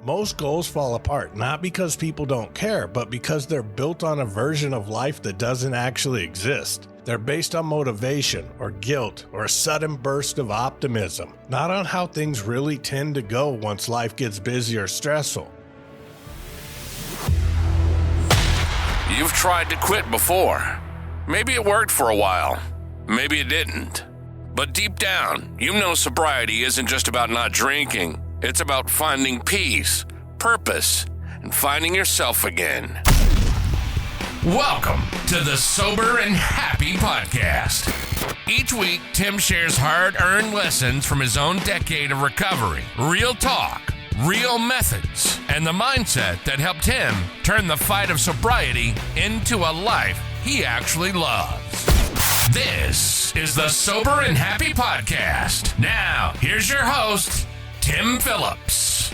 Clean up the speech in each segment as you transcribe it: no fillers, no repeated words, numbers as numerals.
Most goals fall apart, not because people don't care, but because they're built on a version of life that doesn't actually exist. They're based on motivation or guilt or a sudden burst of optimism, not on how things really tend to go once life gets busy or stressful. You've tried to quit before. Maybe it worked for a while. Maybe it didn't. But deep down, you know sobriety isn't just about not drinking. It's about finding peace, purpose, and finding yourself again. Welcome to the Sober and Happy Podcast. Each week, Tim shares hard-earned lessons from his own decade of recovery, real talk, real methods, and the mindset that helped him turn the fight of sobriety into a life he actually loves. This is the Sober and Happy Podcast. Now, here's your host, Tim Phillips.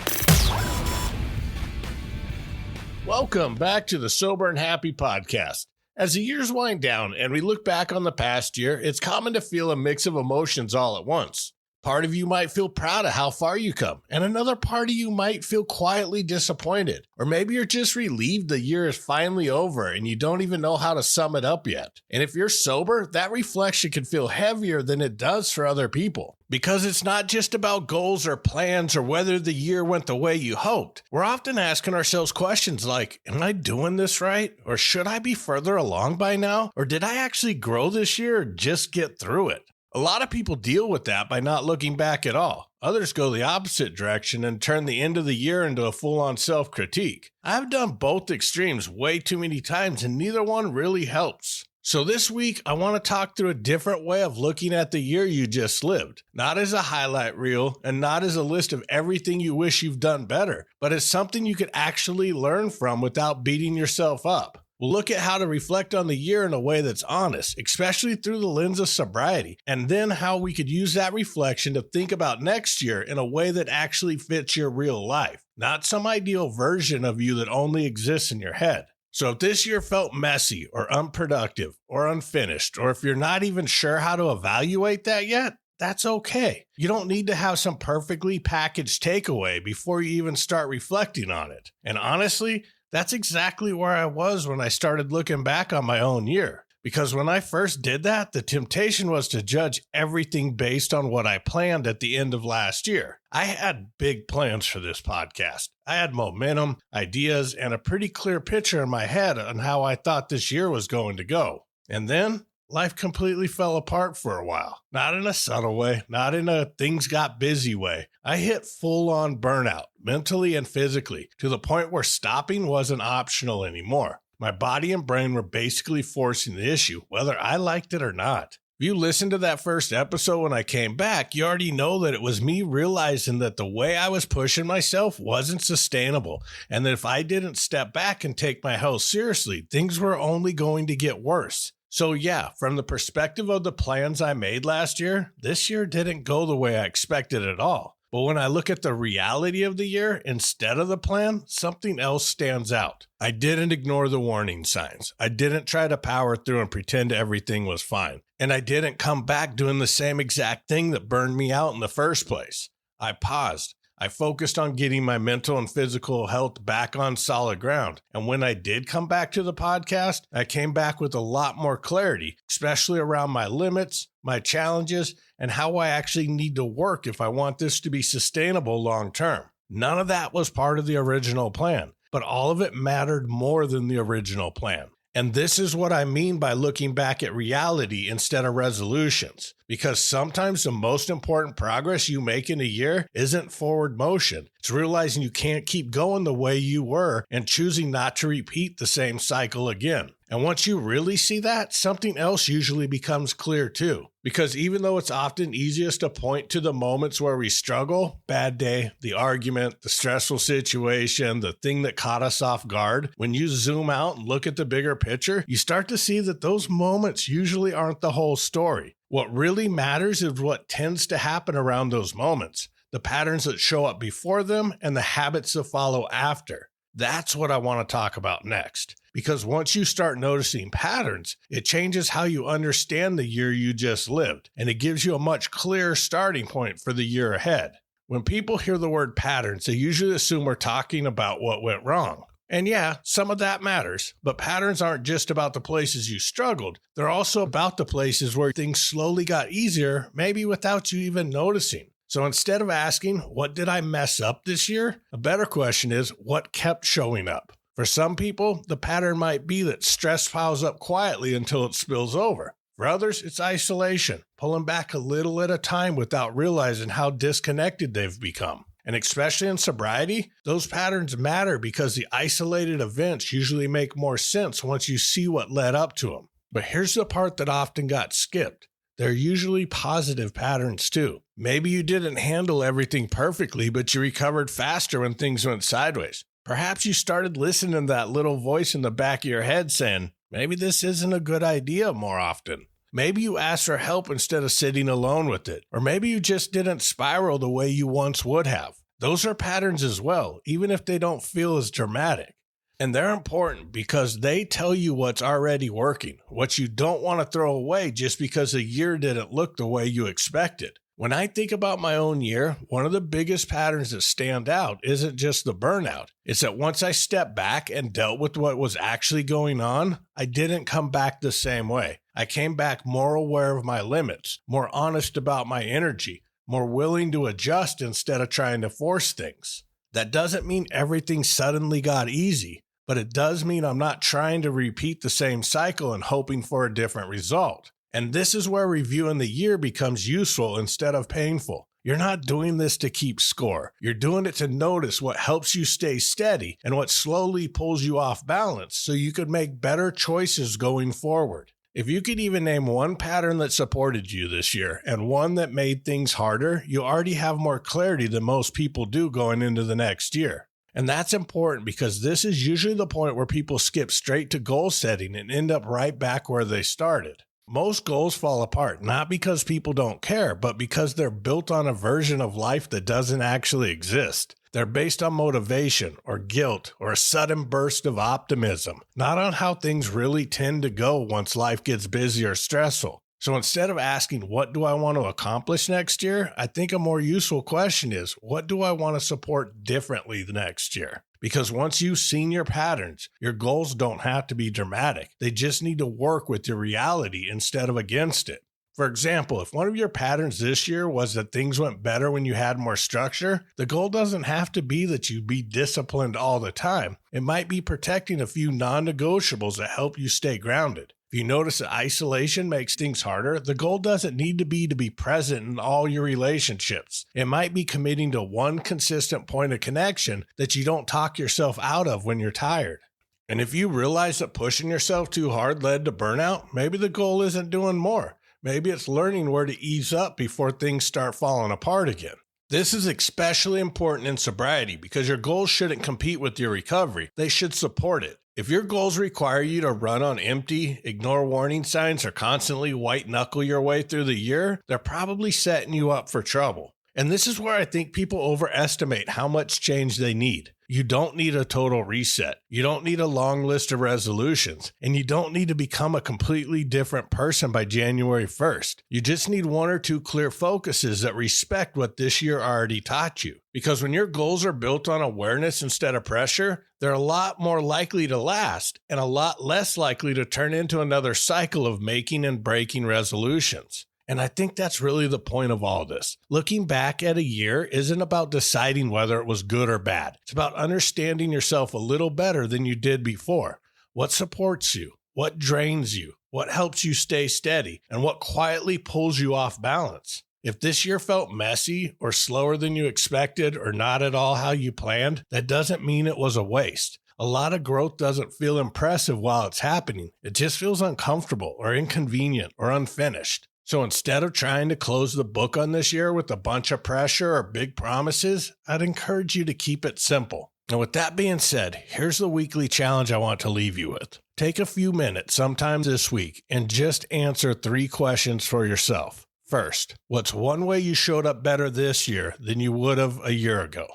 Welcome back to the Sober and Happy Podcast. As the years wind down and we look back on the past year, it's common to feel a mix of emotions all at once. Part of you might feel proud of how far you come, and another part of you might feel quietly disappointed. Or maybe you're just relieved the year is finally over and you don't even know how to sum it up yet. And if you're sober, that reflection can feel heavier than it does for other people. Because it's not just about goals or plans or whether the year went the way you hoped. We're often asking ourselves questions like, am I doing this right? Or should I be further along by now? Or did I actually grow this year or just get through it? A lot of people deal with that by not looking back at all. Others go the opposite direction and turn the end of the year into a full-on self-critique. I've done both extremes way too many times and neither one really helps. So this week, I want to talk through a different way of looking at the year you just lived. Not as a highlight reel and not as a list of everything you wish you've done better, but as something you could actually learn from without beating yourself up. We'll look at how to reflect on the year in a way that's honest, especially through the lens of sobriety, and then how we could use that reflection to think about next year in a way that actually fits your real life, not some ideal version of you that only exists in your head. So if this year felt messy or unproductive or unfinished, or if you're not even sure how to evaluate that yet, that's okay. You don't need to have some perfectly packaged takeaway before you even start reflecting on it. And honestly, that's exactly where I was when I started looking back on my own year. Because when I first did that, the temptation was to judge everything based on what I planned at the end of last year. I had big plans for this podcast. I had momentum, ideas, and a pretty clear picture in my head on how I thought this year was going to go. And then life completely fell apart for a while. Not in a subtle way, not in a things got busy way. I hit full-on burnout, mentally and physically, to the point where stopping wasn't optional anymore. My body and brain were basically forcing the issue, whether I liked it or not. If you listened to that first episode when I came back, you already know that it was me realizing that the way I was pushing myself wasn't sustainable, and that if I didn't step back and take my health seriously, things were only going to get worse. So yeah, from the perspective of the plans I made last year, this year didn't go the way I expected at all. But when I look at the reality of the year instead of the plan, something else stands out. I didn't ignore the warning signs. I didn't try to power through and pretend everything was fine. And I didn't come back doing the same exact thing that burned me out in the first place. I paused. I focused on getting my mental and physical health back on solid ground. And when I did come back to the podcast, I came back with a lot more clarity, especially around my limits, my challenges, and how I actually need to work if I want this to be sustainable long term. None of that was part of the original plan, but all of it mattered more than the original plan. And this is what I mean by looking back at reality instead of resolutions. Because sometimes the most important progress you make in a year isn't forward motion. It's realizing you can't keep going the way you were and choosing not to repeat the same cycle again. And once you really see that, something else usually becomes clear too. Because even though it's often easiest to point to the moments where we struggle, bad day, the argument, the stressful situation, the thing that caught us off guard, when you zoom out and look at the bigger picture, you start to see that those moments usually aren't the whole story. What really matters is what tends to happen around those moments, the patterns that show up before them and the habits that follow after. That's what I want to talk about next. Because once you start noticing patterns, it changes how you understand the year you just lived, and it gives you a much clearer starting point for the year ahead. When people hear the word patterns, they usually assume we're talking about what went wrong. And yeah, some of that matters, but patterns aren't just about the places you struggled. They're also about the places where things slowly got easier, maybe without you even noticing. So instead of asking, what did I mess up this year? A better question is, what kept showing up? For some people, the pattern might be that stress piles up quietly until it spills over. For others, it's isolation, pulling back a little at a time without realizing how disconnected they've become. And especially in sobriety, those patterns matter because the isolated events usually make more sense once you see what led up to them. But here's the part that often got skipped. They're usually positive patterns too. Maybe you didn't handle everything perfectly, but you recovered faster when things went sideways. Perhaps you started listening to that little voice in the back of your head saying, maybe this isn't a good idea more often. Maybe you asked for help instead of sitting alone with it. Or maybe you just didn't spiral the way you once would have. Those are patterns as well, even if they don't feel as dramatic. And they're important because they tell you what's already working, what you don't want to throw away just because a year didn't look the way you expected. When I think about my own year, one of the biggest patterns that stand out isn't just the burnout. It's that once I stepped back and dealt with what was actually going on, I didn't come back the same way. I came back more aware of my limits, more honest about my energy, more willing to adjust instead of trying to force things. That doesn't mean everything suddenly got easy, but it does mean I'm not trying to repeat the same cycle and hoping for a different result. And this is where reviewing the year becomes useful instead of painful. You're not doing this to keep score. You're doing it to notice what helps you stay steady and what slowly pulls you off balance so you could make better choices going forward. If you could even name one pattern that supported you this year and one that made things harder, you already have more clarity than most people do going into the next year. And that's important because this is usually the point where people skip straight to goal setting and end up right back where they started. Most goals fall apart, not because people don't care, but because they're built on a version of life that doesn't actually exist. They're based on motivation or guilt or a sudden burst of optimism, not on how things really tend to go once life gets busy or stressful. So instead of asking, what do I want to accomplish next year? I think a more useful question is, what do I want to support differently the next year? Because once you've seen your patterns, your goals don't have to be dramatic. They just need to work with your reality instead of against it. For example, if one of your patterns this year was that things went better when you had more structure, the goal doesn't have to be that you be disciplined all the time. It might be protecting a few non-negotiables that help you stay grounded. If you notice that isolation makes things harder, the goal doesn't need to be present in all your relationships. It might be committing to one consistent point of connection that you don't talk yourself out of when you're tired. And if you realize that pushing yourself too hard led to burnout, maybe the goal isn't doing more. Maybe it's learning where to ease up before things start falling apart again. This is especially important in sobriety because your goals shouldn't compete with your recovery. They should support it. If your goals require you to run on empty, ignore warning signs, or constantly white-knuckle your way through the year, they're probably setting you up for trouble. And this is where I think people overestimate how much change they need. You don't need a total reset. You don't need a long list of resolutions. And you don't need to become a completely different person by January 1st. You just need one or two clear focuses that respect what this year already taught you. Because when your goals are built on awareness instead of pressure, they're a lot more likely to last and a lot less likely to turn into another cycle of making and breaking resolutions. And I think that's really the point of all this. Looking back at a year isn't about deciding whether it was good or bad. It's about understanding yourself a little better than you did before. What supports you? What drains you? What helps you stay steady? And what quietly pulls you off balance? If this year felt messy or slower than you expected or not at all how you planned, that doesn't mean it was a waste. A lot of growth doesn't feel impressive while it's happening. It just feels uncomfortable or inconvenient or unfinished. So instead of trying to close the book on this year with a bunch of pressure or big promises, I'd encourage you to keep it simple. And with that being said, here's the weekly challenge I want to leave you with. Take a few minutes sometime this week and just answer 3 questions for yourself. First, what's one way you showed up better this year than you would have a year ago?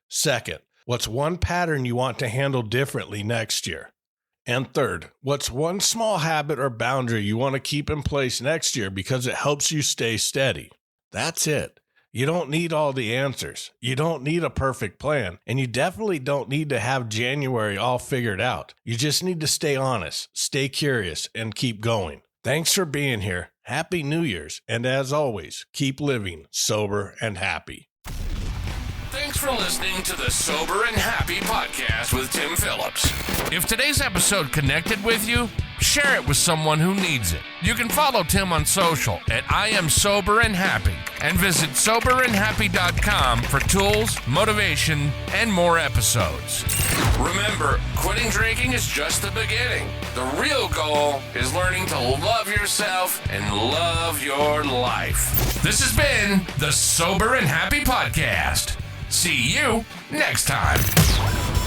Second, what's one pattern you want to handle differently next year? And third, what's one small habit or boundary you want to keep in place next year because it helps you stay steady? That's it. You don't need all the answers. You don't need a perfect plan. And you definitely don't need to have January all figured out. You just need to stay honest, stay curious, and keep going. Thanks for being here. Happy New Year's. And as always, keep living sober and happy. Thanks for listening to the Sober and Happy podcast with Tim Phillips. If today's episode connected with you, share it with someone who needs it. You can follow Tim on social at I Am Sober and Happy and visit soberandhappy.com for tools, motivation, and more episodes. Remember, quitting drinking is just the beginning. The real goal is learning to love yourself and love your life. This has been the Sober and Happy podcast. See you next time.